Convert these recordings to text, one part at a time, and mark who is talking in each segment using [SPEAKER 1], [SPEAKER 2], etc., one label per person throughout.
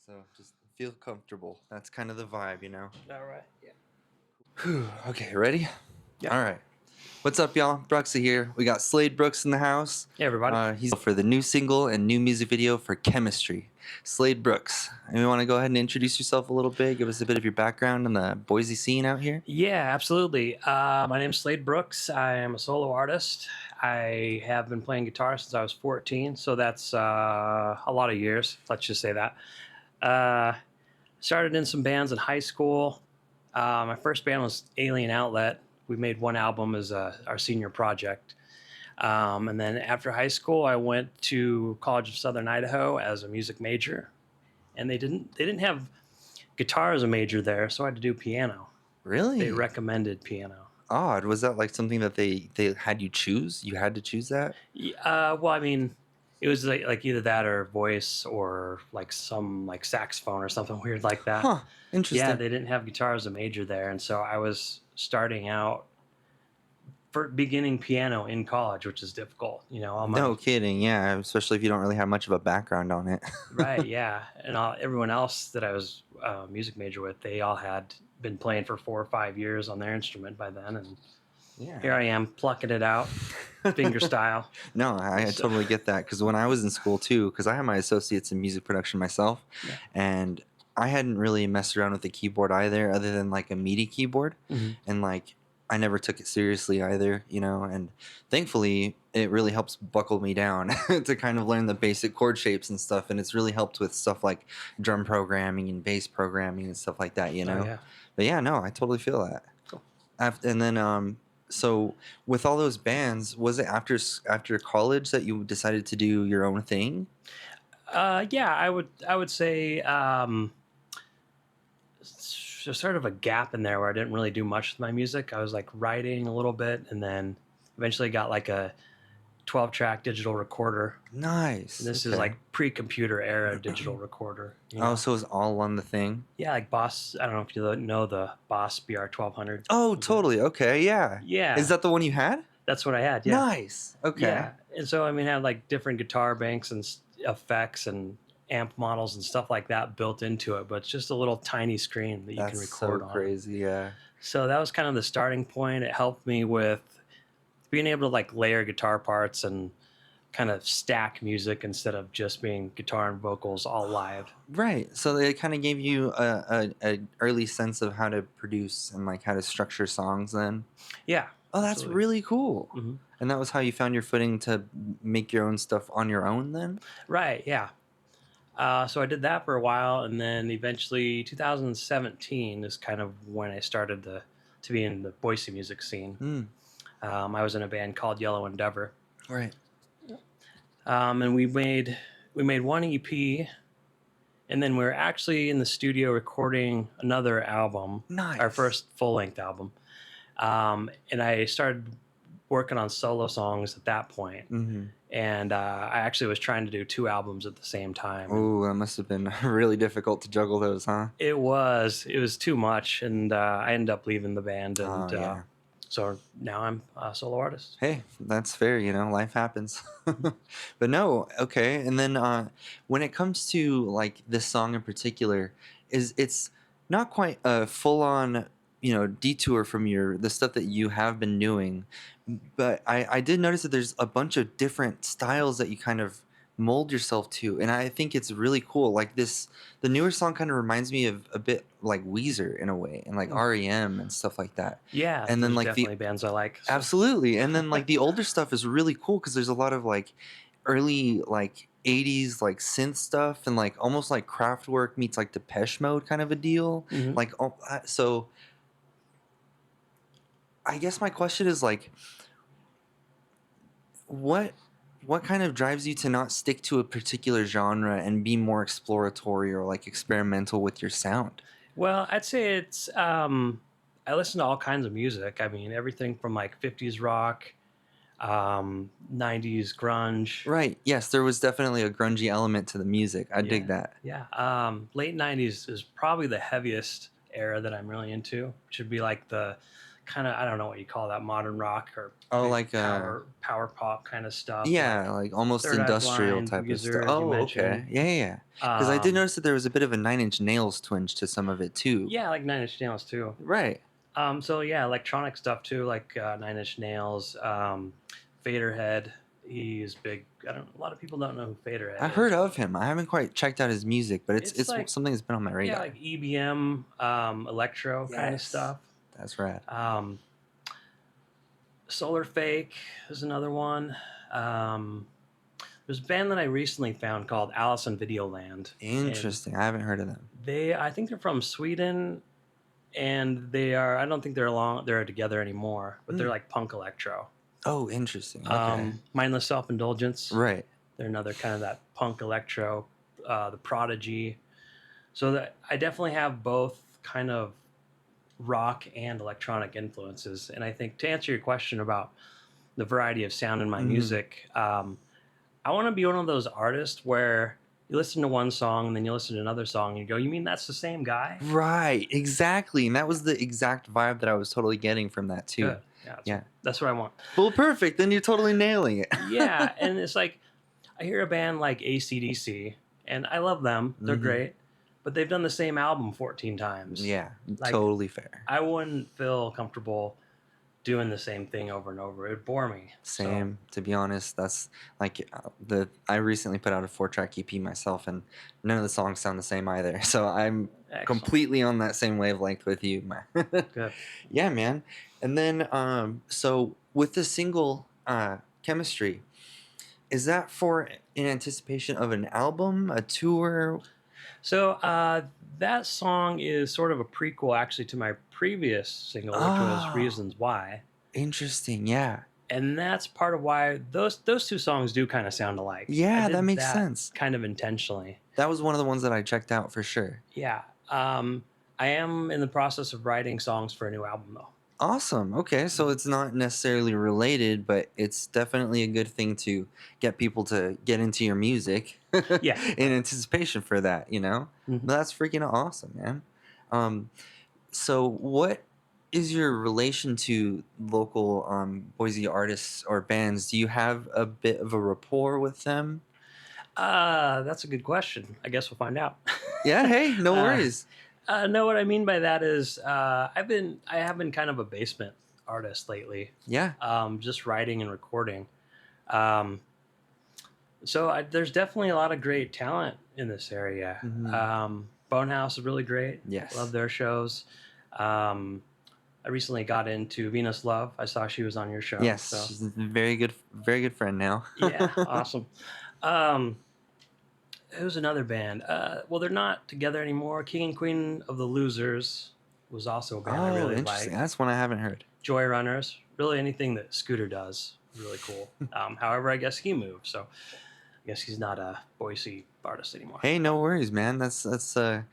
[SPEAKER 1] So just feel comfortable. That's kind of the vibe, you know?
[SPEAKER 2] All right. Yeah.
[SPEAKER 1] Whew. Okay, ready?
[SPEAKER 2] Yeah.
[SPEAKER 1] All right. What's up, y'all? Bruxa here. We got Slade Brooks in the house.
[SPEAKER 2] Hey, everybody.
[SPEAKER 1] He's for the new single and new music video for Chemistry. Slade Brooks. And you want to go ahead and introduce yourself a little bit? Give us a bit of your background in the Boise scene out here?
[SPEAKER 2] Yeah, absolutely. My name's Slade Brooks. I am a solo artist. I have been playing guitar since I was 14, so that's a lot of years. Let's just say that. Started in some bands in high school. My first band was Alien Outlet. We made one album as our senior project. And then after high school, I went to College of Southern Idaho as a music major, and they didn't have guitar as a major there, so I had to do piano.
[SPEAKER 1] Really?
[SPEAKER 2] They recommended piano.
[SPEAKER 1] Odd. Was that like something that they had you choose? You had to choose that?
[SPEAKER 2] Well, I mean, it was like either that or voice or like some like saxophone or something weird like that.
[SPEAKER 1] Huh. Interesting.
[SPEAKER 2] Yeah, they didn't have guitar as a major there, and so I was starting out for beginning piano in college, which is difficult. You know, all my
[SPEAKER 1] No kidding. Yeah, especially if you don't really have much of a background on it.
[SPEAKER 2] right, yeah, and everyone else that I was music major with, they all had been playing for 4 or 5 years on their instrument by then, and
[SPEAKER 1] Yeah.
[SPEAKER 2] here I am plucking it out, finger style.
[SPEAKER 1] No, I
[SPEAKER 2] So-
[SPEAKER 1] totally get that because when I was in school too, because I have my associates in music production myself,
[SPEAKER 2] Yeah.
[SPEAKER 1] and I hadn't really messed around with the keyboard either, other than like a MIDI keyboard,
[SPEAKER 2] Mhm.
[SPEAKER 1] and like I never took it seriously either, you know. And thankfully, it really helps buckle me down to kind of learn the basic chord shapes and stuff, and it's really helped with stuff like drum programming and bass programming and stuff like that, you know.
[SPEAKER 2] Oh yeah.
[SPEAKER 1] But yeah, no, I totally feel that.
[SPEAKER 2] Cool.
[SPEAKER 1] And then so with all those bands, was it after college that you decided to do your own thing?
[SPEAKER 2] Yeah, I would say there's sort of a gap in there where I didn't really do much with my music. I was like writing a little bit, and then eventually got like a 12-track digital recorder.
[SPEAKER 1] Nice.
[SPEAKER 2] And this is
[SPEAKER 1] Okay.
[SPEAKER 2] like pre-computer era digital recorder. You
[SPEAKER 1] Oh,
[SPEAKER 2] know?
[SPEAKER 1] so it was all on the thing?
[SPEAKER 2] Yeah, like Boss. I don't know if you know the Boss BR 1200.
[SPEAKER 1] Oh,
[SPEAKER 2] Was it?
[SPEAKER 1] totally. Okay, yeah.
[SPEAKER 2] Yeah,
[SPEAKER 1] Is that the one you had?
[SPEAKER 2] that's what I had. Yeah,
[SPEAKER 1] Nice. Okay.
[SPEAKER 2] yeah. And so I mean, I had like different guitar banks and effects and amp models and stuff like that built into it, but it's just a little tiny screen that you can
[SPEAKER 1] That's so
[SPEAKER 2] record on.
[SPEAKER 1] crazy, yeah.
[SPEAKER 2] So that was kind of the starting point. It helped me with being able to like layer guitar parts and kind of stack music instead of just being guitar and vocals all live.
[SPEAKER 1] Right. So it kind of gave you a early sense of how to produce and like how to structure songs then.
[SPEAKER 2] Yeah.
[SPEAKER 1] Oh, that's
[SPEAKER 2] Absolutely.
[SPEAKER 1] really cool.
[SPEAKER 2] Hmm.
[SPEAKER 1] And that was how you found your footing to make your own stuff on your own then?
[SPEAKER 2] Right. Yeah. So I did that for a while, and then eventually 2017 is kind of when I started to be in the Boise music scene.
[SPEAKER 1] Hmm.
[SPEAKER 2] I was in a band called Yellow Endeavor,
[SPEAKER 1] Right.
[SPEAKER 2] and we made one EP, and then we were actually in the studio recording another album,
[SPEAKER 1] Nice.
[SPEAKER 2] our first full length album, and I started working on solo songs at that point.
[SPEAKER 1] Mm-hmm.
[SPEAKER 2] And I actually was trying to do 2 albums at the same time.
[SPEAKER 1] Oh, that must have been really difficult to juggle those, huh?
[SPEAKER 2] It was too much, and I ended up leaving the band, and
[SPEAKER 1] Oh, yeah.
[SPEAKER 2] so now I'm a solo artist.
[SPEAKER 1] Hey, that's fair, you know, life happens. But no, okay. And then when it comes to like this song in particular, it's not quite a full on, you know, detour from the stuff that you have been doing. But I did notice that there's a bunch of different styles that you kind of mold yourself to. And I think it's really cool. Like the newer song kind of reminds me of a bit like Weezer in a way, and like REM and stuff like that.
[SPEAKER 2] Yeah,
[SPEAKER 1] And then
[SPEAKER 2] there's
[SPEAKER 1] like
[SPEAKER 2] definitely bands I like. So.
[SPEAKER 1] Absolutely. And then like the older stuff is really cool because there's a lot of like early like 80s like synth stuff and like almost like Kraftwerk meets like Depeche Mode kind of a deal.
[SPEAKER 2] Mhm.
[SPEAKER 1] Like so I guess my question is like what kind of drives you to not stick to a particular genre and be more exploratory or like experimental with your sound?
[SPEAKER 2] Well, I'd say it's I listen to all kinds of music. I mean, everything from like 50s rock, 90s grunge.
[SPEAKER 1] Right. Yes, there was definitely a grungy element to the music. I dig that.
[SPEAKER 2] Yeah. Late 90s is probably the heaviest era that I'm really into, which would be like the kind of, I don't know what you call that, modern rock or
[SPEAKER 1] Oh,
[SPEAKER 2] big
[SPEAKER 1] like
[SPEAKER 2] power pop kind of stuff,
[SPEAKER 1] yeah,
[SPEAKER 2] like
[SPEAKER 1] like almost
[SPEAKER 2] Third Eye
[SPEAKER 1] industrial
[SPEAKER 2] Blind,
[SPEAKER 1] type of stuff.
[SPEAKER 2] Weezer, as you
[SPEAKER 1] Oh,
[SPEAKER 2] mentioned.
[SPEAKER 1] okay. Yeah, yeah, yeah. Because I did
[SPEAKER 2] Um,
[SPEAKER 1] notice that there was a bit of a Nine Inch Nails twinge to some of it too.
[SPEAKER 2] yeah, like Nine Inch Nails too.
[SPEAKER 1] Right.
[SPEAKER 2] So yeah, electronic stuff too, like Nine Inch Nails, Faderhead. He's big. I don't. A lot of people don't know who Faderhead
[SPEAKER 1] I
[SPEAKER 2] is,
[SPEAKER 1] heard
[SPEAKER 2] but
[SPEAKER 1] of him. I haven't quite checked out his music, but
[SPEAKER 2] it's
[SPEAKER 1] it's
[SPEAKER 2] like,
[SPEAKER 1] something that's been on my
[SPEAKER 2] yeah,
[SPEAKER 1] radar.
[SPEAKER 2] like EBM, electro kind of
[SPEAKER 1] Yes.
[SPEAKER 2] stuff.
[SPEAKER 1] That's rad.
[SPEAKER 2] Um, Solar Fake is another one. Um, there's a band that I recently found called Alice in Videoland, and
[SPEAKER 1] Interesting. I haven't heard of them.
[SPEAKER 2] I think they're from Sweden, and they are. I don't think they're together anymore, but they're
[SPEAKER 1] Hmm.
[SPEAKER 2] like punk electro.
[SPEAKER 1] Oh, interesting. Okay.
[SPEAKER 2] Mindless Self Indulgence.
[SPEAKER 1] Right.
[SPEAKER 2] They're another kind of that punk electro. The Prodigy. So that I definitely have both kind of rock and electronic influences. And I think to answer your question about the variety of sound in my
[SPEAKER 1] Hmm.
[SPEAKER 2] music, I want to be one of those artists where you listen to one song and then you listen to another song and you go, "You mean that's the same guy?"
[SPEAKER 1] Right. Exactly. And that
[SPEAKER 2] Yeah,
[SPEAKER 1] was the exact vibe that I was totally getting from that too.
[SPEAKER 2] good. Yeah,
[SPEAKER 1] Yeah.
[SPEAKER 2] that's what I want.
[SPEAKER 1] Well, perfect. Then you're totally nailing it.
[SPEAKER 2] Yeah, and it's like I hear a band like AC/DC, and I love them. They're
[SPEAKER 1] Hmm.
[SPEAKER 2] great, but they've done the same album 14 times.
[SPEAKER 1] Yeah.
[SPEAKER 2] Like
[SPEAKER 1] Totally fair.
[SPEAKER 2] I wouldn't feel comfortable doing the same thing over and over. It'd bore me. So
[SPEAKER 1] Same, to be honest. That's like the I recently put out a 4-track EP myself, and none of the songs sound the same either. So I'm
[SPEAKER 2] excellent.
[SPEAKER 1] completely on that same wavelength with you, man.
[SPEAKER 2] Good.
[SPEAKER 1] Yeah, man. And then so with the single Chemistry, is that for in anticipation of an album, a tour?
[SPEAKER 2] So that song is sort of a prequel actually to my previous single, which was
[SPEAKER 1] Oh,
[SPEAKER 2] Reasons Why.
[SPEAKER 1] interesting. Yeah.
[SPEAKER 2] And that's part of why those two songs do kind of sound alike. I
[SPEAKER 1] Yeah, that
[SPEAKER 2] did
[SPEAKER 1] makes
[SPEAKER 2] that
[SPEAKER 1] sense.
[SPEAKER 2] kind of intentionally.
[SPEAKER 1] That was one of the ones that I checked out for sure.
[SPEAKER 2] Yeah. I am in the process of writing songs for a new album though.
[SPEAKER 1] Awesome. Okay, so it's not necessarily related, but it's definitely a good thing to get people to get into your music
[SPEAKER 2] Yeah.
[SPEAKER 1] in anticipation for that, you know?
[SPEAKER 2] Mhm.
[SPEAKER 1] But that's freaking awesome, man. Um, so what is your relation to local Boise artists or bands? Do you have a bit of a rapport with them?
[SPEAKER 2] That's a good question. I guess we'll find out.
[SPEAKER 1] Yeah, hey, no
[SPEAKER 2] uh,
[SPEAKER 1] worries.
[SPEAKER 2] no, what I mean by that is I have been kind of a basement artist lately,
[SPEAKER 1] Yeah.
[SPEAKER 2] just writing and recording. Um, there's definitely a lot of great talent in this area.
[SPEAKER 1] Hmm.
[SPEAKER 2] Bonehouse is really great. Love
[SPEAKER 1] Yes.
[SPEAKER 2] their shows. Um, I recently got into Venus Love. I saw she was on your show.
[SPEAKER 1] Yes,
[SPEAKER 2] So
[SPEAKER 1] she's a very good friend now.
[SPEAKER 2] yeah, awesome. Um, who's another band? Well, they're not together anymore. King and Queen of the Losers was also a band I
[SPEAKER 1] Oh,
[SPEAKER 2] really
[SPEAKER 1] interesting.
[SPEAKER 2] like.
[SPEAKER 1] That's one I haven't heard.
[SPEAKER 2] Joy Runners, really anything that Scooter does, really cool. However, I guess he moved, so I guess he's not a Boise artist anymore.
[SPEAKER 1] Hey, no worries, man. That's it's a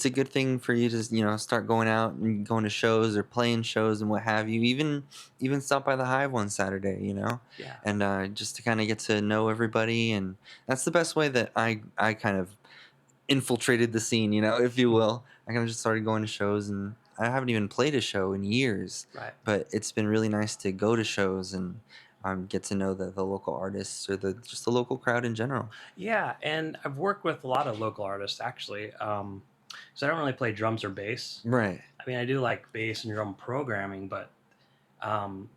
[SPEAKER 1] good thing for you to start going out and going to shows or playing shows and what have you. Even stop by the Hive one Saturday,
[SPEAKER 2] Yeah,
[SPEAKER 1] and just to kind of get to know everybody. And that's the best way that I kind of infiltrated the scene, if you will. I kind of just started going to shows, and I haven't even played a show in years,
[SPEAKER 2] right.
[SPEAKER 1] but it's been really nice to go to shows and get to know the local artists or just the local crowd in general.
[SPEAKER 2] Yeah, and I've worked with a lot of local artists actually. So I don't really play drums or bass.
[SPEAKER 1] Right.
[SPEAKER 2] I mean, I do like bass and drum programming, but um,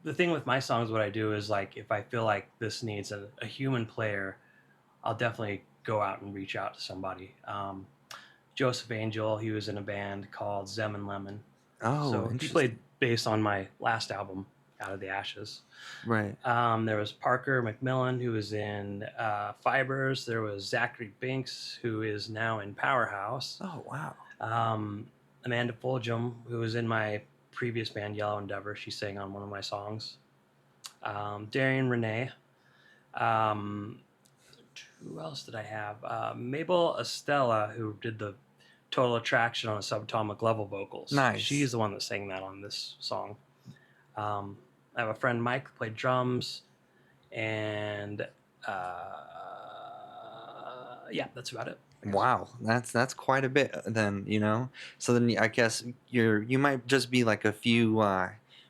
[SPEAKER 2] the thing with my songs, what I do is like if I feel like this needs a human player, I'll definitely go out and reach out to somebody. Joseph Angel, he was in a band called Zem and Lemon,
[SPEAKER 1] Oh,
[SPEAKER 2] so he played
[SPEAKER 1] interesting.
[SPEAKER 2] bass on my last album, Out of the Ashes.
[SPEAKER 1] Right.
[SPEAKER 2] There was Parker McMillan, who was in Fibers. There was Zachary Binks, who is now in Powerhouse.
[SPEAKER 1] Oh, wow.
[SPEAKER 2] Amanda Fulgham, who was in my previous band, Yellow Endeavor. She sang on one of my songs. Darian Renee. Um, who else did I have? Mabel Estella, who did the Total Attraction on a Subatomic Level vocals.
[SPEAKER 1] Nice.
[SPEAKER 2] She's the one that sang that on this song. Um, I have a friend, Mike, who played drums. And yeah, that's about it.
[SPEAKER 1] Wow, that's quite a bit then, you know? So then I guess you might just be like a few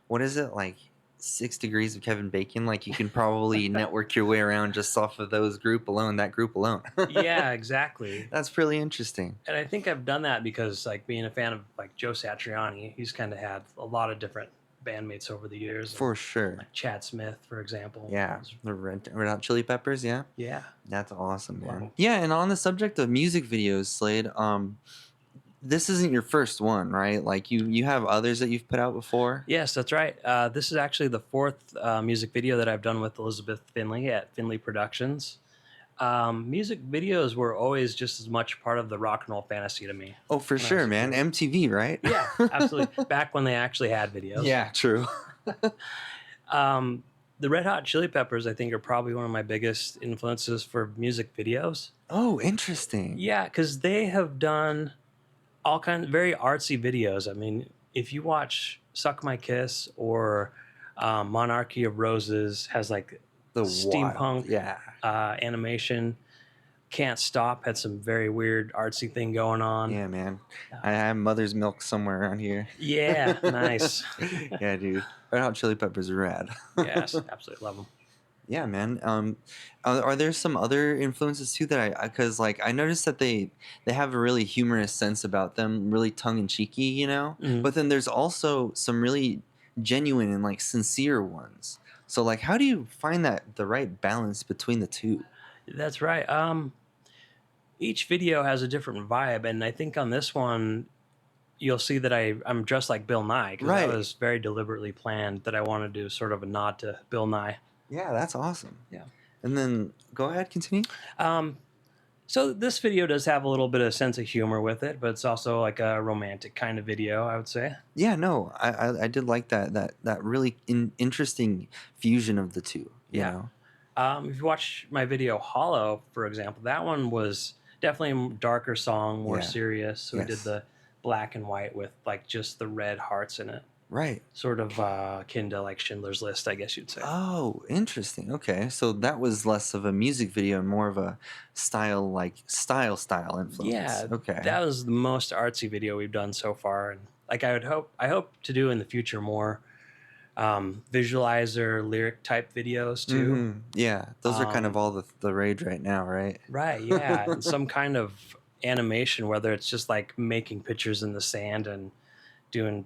[SPEAKER 1] what is it? Like 6 degrees of Kevin Bacon. Like you can probably network your way around just off of that group alone.
[SPEAKER 2] Yeah, exactly.
[SPEAKER 1] That's really interesting.
[SPEAKER 2] And I think I've done that because, like, being a fan of like Joe Satriani, he's kind of had a lot of different bandmates over the years, and
[SPEAKER 1] For sure.
[SPEAKER 2] like Chad Smith, for example.
[SPEAKER 1] Yeah. The Red Hot Chili Peppers, yeah.
[SPEAKER 2] Yeah,
[SPEAKER 1] That's awesome,
[SPEAKER 2] love
[SPEAKER 1] man.
[SPEAKER 2] 'em.
[SPEAKER 1] Yeah, and on the subject of music videos, Slade, this isn't your first one, right? Like you have others that you've put out before?
[SPEAKER 2] Yes, that's right. This is actually the fourth music video that I've done with Elizabeth Finley at Finley Productions. Music videos were always just as much part of the rock and roll fantasy to me
[SPEAKER 1] Oh, for
[SPEAKER 2] when I was
[SPEAKER 1] sure,
[SPEAKER 2] a
[SPEAKER 1] man.
[SPEAKER 2] kid.
[SPEAKER 1] MTV, right?
[SPEAKER 2] Yeah, absolutely. Back when they actually had videos.
[SPEAKER 1] Yeah, true.
[SPEAKER 2] Um, the Red Hot Chili Peppers, I think, are probably one of my biggest influences for music videos.
[SPEAKER 1] Oh, interesting.
[SPEAKER 2] Yeah, because they have done all kinds of very artsy videos. I mean, if you watch "Suck My Kiss" or "Monarchy of Roses," has like
[SPEAKER 1] The wild.
[SPEAKER 2] steampunk
[SPEAKER 1] Yeah.
[SPEAKER 2] animation. "Can't Stop" had some very weird artsy thing going on.
[SPEAKER 1] Yeah, man. I have Mother's Milk somewhere around here.
[SPEAKER 2] Yeah, nice.
[SPEAKER 1] Yeah, dude. Red Hot Chili Peppers are rad.
[SPEAKER 2] Yes, absolutely love them.
[SPEAKER 1] Yeah, man. Are there some other influences too that because like I noticed that they have a really humorous sense about them, really tongue in cheeky, you know.
[SPEAKER 2] Mhm.
[SPEAKER 1] But then there's also some really genuine and like sincere ones. So like, how do you find the right balance between the two?
[SPEAKER 2] That's right. Each video has a different vibe, and I think on this one, you'll see that I'm dressed like Bill Nye because that
[SPEAKER 1] Right.
[SPEAKER 2] was very deliberately planned. That I wanted to do sort of a nod to Bill Nye.
[SPEAKER 1] Yeah, that's awesome.
[SPEAKER 2] Yeah.
[SPEAKER 1] And then go ahead, continue.
[SPEAKER 2] Um, so this video does have a little bit of sense of humor with it, but it's also like a romantic kind of video, I would say.
[SPEAKER 1] Yeah, no, I did like that really interesting fusion of the two. You
[SPEAKER 2] Yeah.
[SPEAKER 1] know.
[SPEAKER 2] If you watch my video Hollow, for example, that one was definitely a darker song, more
[SPEAKER 1] Yeah.
[SPEAKER 2] serious. So we did
[SPEAKER 1] Yes.
[SPEAKER 2] the black and white with like just the red hearts in it,
[SPEAKER 1] Right.
[SPEAKER 2] sort of akin to like Schindler's List, I guess you'd say.
[SPEAKER 1] Oh, interesting. Okay, so that was less of a music video and more of a style influence.
[SPEAKER 2] Yeah,
[SPEAKER 1] Okay.
[SPEAKER 2] that was the most artsy video we've done so far, and like I hope to do in the future more visualizer lyric type videos too.
[SPEAKER 1] Mhm. Yeah, those are kind of
[SPEAKER 2] Um,
[SPEAKER 1] all the rage right now, right?
[SPEAKER 2] Right, yeah, and some kind of animation, whether it's just like making pictures in the sand and doing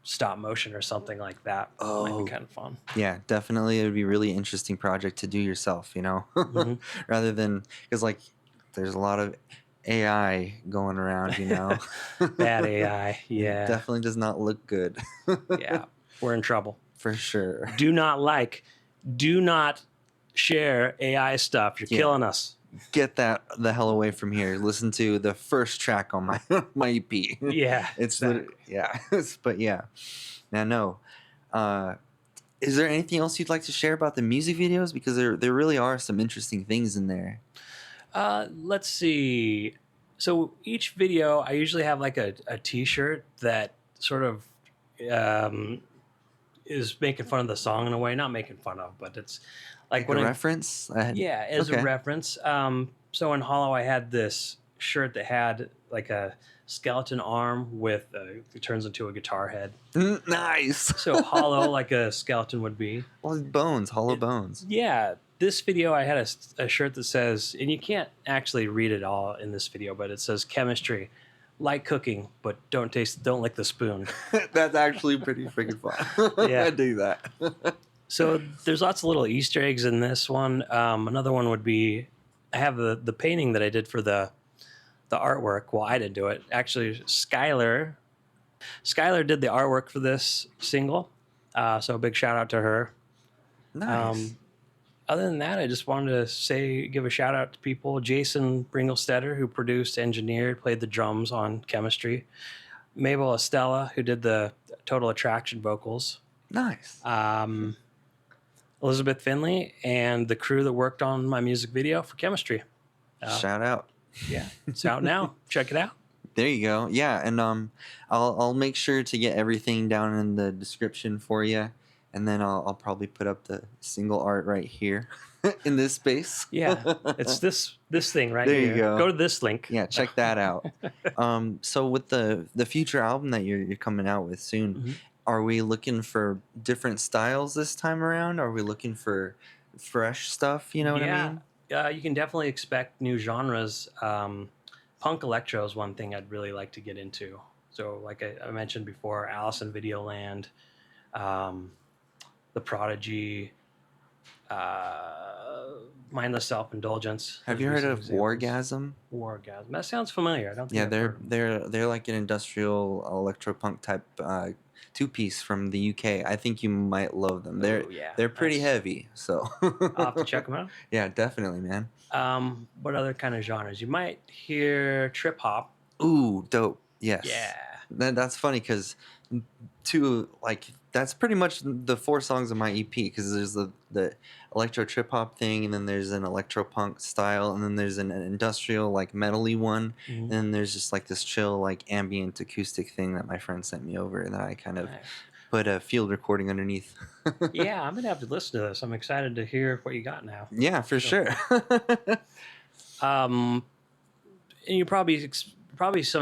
[SPEAKER 2] stop motion or something like that. Might be
[SPEAKER 1] Oh,
[SPEAKER 2] kind of fun.
[SPEAKER 1] yeah, definitely. It would be a really interesting project to do yourself, you know,
[SPEAKER 2] Hmm.
[SPEAKER 1] rather than because like there's a lot of AI going around, you know.
[SPEAKER 2] Bad AI,
[SPEAKER 1] It
[SPEAKER 2] yeah,
[SPEAKER 1] definitely does not look good.
[SPEAKER 2] yeah, we're in trouble.
[SPEAKER 1] For sure.
[SPEAKER 2] Do not share AI stuff. You're
[SPEAKER 1] Yeah.
[SPEAKER 2] killing us.
[SPEAKER 1] Get the hell away from here. Listen to the first track on my my EP.
[SPEAKER 2] Yeah,
[SPEAKER 1] It's
[SPEAKER 2] exactly.
[SPEAKER 1] yeah. But yeah. Now no. Uh is there anything else you'd like to share about the music videos? Because there really are some interesting things in there.
[SPEAKER 2] Let's see. So each video, I usually have like a T-shirt that sort of um, is making fun of the song in a way. Not making fun of, but it's like
[SPEAKER 1] Like
[SPEAKER 2] when
[SPEAKER 1] a
[SPEAKER 2] I
[SPEAKER 1] reference?
[SPEAKER 2] yeah, as a
[SPEAKER 1] Okay.
[SPEAKER 2] reference. So in Hollow, I had this shirt that had like a skeleton arm with it turns into a guitar head.
[SPEAKER 1] Nice.
[SPEAKER 2] So hollow, like a skeleton would be.
[SPEAKER 1] Well, bones, hollow
[SPEAKER 2] It-
[SPEAKER 1] bones.
[SPEAKER 2] Yeah, this video I had a shirt that says, and you can't actually read it all in this video, but it says chemistry, like cooking, but don't lick the spoon.
[SPEAKER 1] That's actually pretty freaking fun.
[SPEAKER 2] Yeah.
[SPEAKER 1] I do that.
[SPEAKER 2] So there's lots of little Easter eggs in this one. Another one would be I have the painting that I did for the artwork. Well, I didn't do it. Actually, Skylar did the artwork for this single. So a big shout out to her.
[SPEAKER 1] Nice.
[SPEAKER 2] Other than that, I just wanted to give a shout out to people. Jason Bringelstetter, who produced, engineered, played the drums on Chemistry. Mabel Estella, who did the Total Attraction vocals.
[SPEAKER 1] Nice.
[SPEAKER 2] Elizabeth Finley, and the crew that worked on my music video for Chemistry.
[SPEAKER 1] Shout out.
[SPEAKER 2] Yeah, it's out now. Check it out.
[SPEAKER 1] There you go. Yeah, and I'll make sure to get everything down in the description for you, and then I'll probably put up the single art right here in this space.
[SPEAKER 2] Yeah, it's this This thing right
[SPEAKER 1] There
[SPEAKER 2] here.
[SPEAKER 1] you go.
[SPEAKER 2] Go to this link.
[SPEAKER 1] Yeah, check that out. So with the future album that you're coming out with soon,
[SPEAKER 2] Mhm.
[SPEAKER 1] are we looking for different styles this time around? Are we looking for fresh stuff? You know what I
[SPEAKER 2] Yeah,
[SPEAKER 1] mean?
[SPEAKER 2] you can definitely expect new genres. Punk electro is one thing I'd really like to get into. So, like I mentioned before, Alice in Videoland, um, The Prodigy, uh, Mindless Self Indulgence.
[SPEAKER 1] Have
[SPEAKER 2] Those
[SPEAKER 1] you
[SPEAKER 2] would be
[SPEAKER 1] heard
[SPEAKER 2] some
[SPEAKER 1] of
[SPEAKER 2] examples.
[SPEAKER 1] Wargasm?
[SPEAKER 2] Wargasm. That sounds familiar. I don't think
[SPEAKER 1] Yeah,
[SPEAKER 2] I've heard of them.
[SPEAKER 1] they're like an industrial electropunk type two-piece from the UK. I think you might love them.
[SPEAKER 2] Oh yeah,
[SPEAKER 1] They're pretty
[SPEAKER 2] nice.
[SPEAKER 1] heavy, so
[SPEAKER 2] I'll have to check them out.
[SPEAKER 1] yeah, definitely, man.
[SPEAKER 2] What other kind of genres? You might hear trip hop.
[SPEAKER 1] Ooh, dope.
[SPEAKER 2] Yeah.
[SPEAKER 1] Yes. That's funny because two like that's pretty much the four songs of my EP because there's the electro trip hop thing and then there's an electro punk style and then there's an industrial like metally one
[SPEAKER 2] Mhm.
[SPEAKER 1] and then there's just like this chill like ambient acoustic thing that my friend sent me over that I kind of
[SPEAKER 2] Nice.
[SPEAKER 1] put a field recording underneath.
[SPEAKER 2] Yeah, I'm gonna have to listen to this. I'm excited to hear what you got now.
[SPEAKER 1] Yeah, for
[SPEAKER 2] So,
[SPEAKER 1] sure.
[SPEAKER 2] and you probably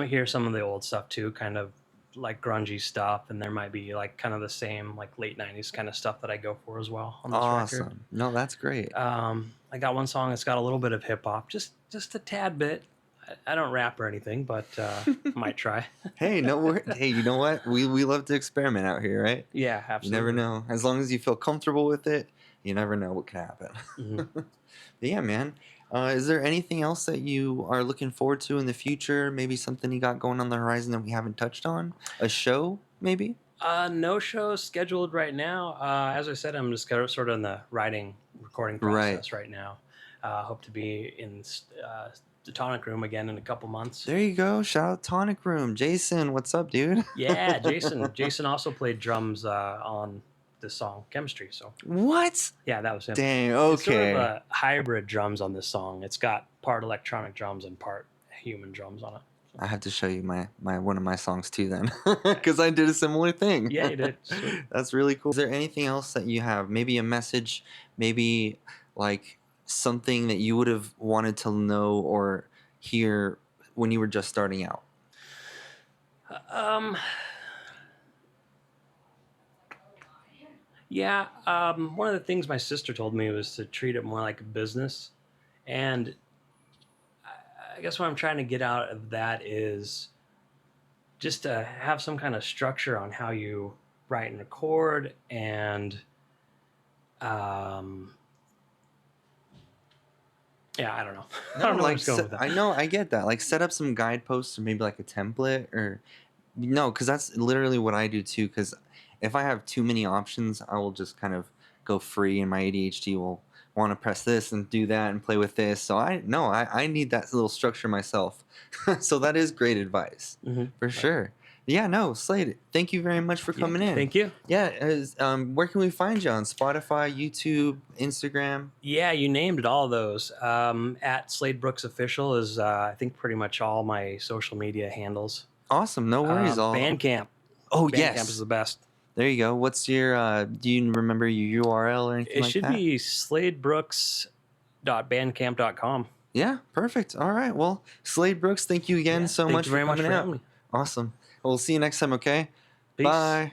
[SPEAKER 2] hear some of the old stuff too, kind of like grungy stuff, and there might be like kind of the same like late '90s kind of stuff that I go for as well on this record.
[SPEAKER 1] Awesome. No, that's great.
[SPEAKER 2] I got one song that's got a little bit of hip hop, just a tad bit. I don't rap or anything, but might try.
[SPEAKER 1] Hey, hey, you know what? We love to experiment out here, right?
[SPEAKER 2] Yeah,
[SPEAKER 1] You never
[SPEAKER 2] absolutely.
[SPEAKER 1] know. As long as you feel comfortable with it, you never know what can happen.
[SPEAKER 2] Hmm.
[SPEAKER 1] But yeah, man. Is there anything else that you are looking forward to in the future? Maybe something you got going on the horizon that we haven't touched on? A show, maybe?
[SPEAKER 2] No shows scheduled right now. As I said, I'm just sort of in the writing, recording
[SPEAKER 1] Right.
[SPEAKER 2] process right now. Hope to be in the Tonic Room again in a couple months.
[SPEAKER 1] There you go. Shout out Tonic Room. Jason, what's up, dude?
[SPEAKER 2] Yeah, Jason. Jason also played drums on this song, Chemistry. So
[SPEAKER 1] What?
[SPEAKER 2] yeah, that was him.
[SPEAKER 1] Dang,
[SPEAKER 2] It's sort of
[SPEAKER 1] okay.
[SPEAKER 2] a hybrid drums on this song. It's got part electronic drums and part human drums on it.
[SPEAKER 1] I have to show you my one of my songs too then. Because I did a similar thing.
[SPEAKER 2] Yeah, you did. Sweet.
[SPEAKER 1] That's really cool. Is there anything else that you have? Maybe a message, maybe like something that you would have wanted to know or hear when you were just starting out?
[SPEAKER 2] Um, yeah, one of the things my sister told me was to treat it more like a business. And I guess what I'm trying to get out of that is just to have some kind of structure on how you write and record and um, yeah, I don't know. I don't know where
[SPEAKER 1] Like
[SPEAKER 2] it's going with that.
[SPEAKER 1] I know I get that. Like set up some guideposts or maybe like a template or no, because that's literally what I do too. Because if I have too many options, I will just kind of go free, and my ADHD will want to press this and do that and play with this. So I need that little structure myself. So that is great advice
[SPEAKER 2] Mhm.
[SPEAKER 1] for sure. Yeah, no, Slade, thank you very much for
[SPEAKER 2] Yeah,
[SPEAKER 1] coming in.
[SPEAKER 2] thank you.
[SPEAKER 1] Yeah, where can we find you on Spotify, YouTube, Instagram?
[SPEAKER 2] Yeah, you named it, all those. At Slade Brooks Official is, I think, pretty much all my social media handles.
[SPEAKER 1] Awesome, no worries.
[SPEAKER 2] Bandcamp.
[SPEAKER 1] Oh
[SPEAKER 2] Bandcamp is
[SPEAKER 1] yes,
[SPEAKER 2] the best.
[SPEAKER 1] there you go. What's your? Do you remember your URL or anything
[SPEAKER 2] It
[SPEAKER 1] like
[SPEAKER 2] should
[SPEAKER 1] that?
[SPEAKER 2] be sladebrooks.bandcamp.com.
[SPEAKER 1] Yeah, perfect. All right. Well, Slade Brooks, thank you again
[SPEAKER 2] Yeah,
[SPEAKER 1] so
[SPEAKER 2] thank
[SPEAKER 1] much
[SPEAKER 2] you
[SPEAKER 1] for
[SPEAKER 2] very much
[SPEAKER 1] coming
[SPEAKER 2] for
[SPEAKER 1] out.
[SPEAKER 2] having me.
[SPEAKER 1] Awesome. We'll see you next time, okay?
[SPEAKER 2] Peace.
[SPEAKER 1] Bye.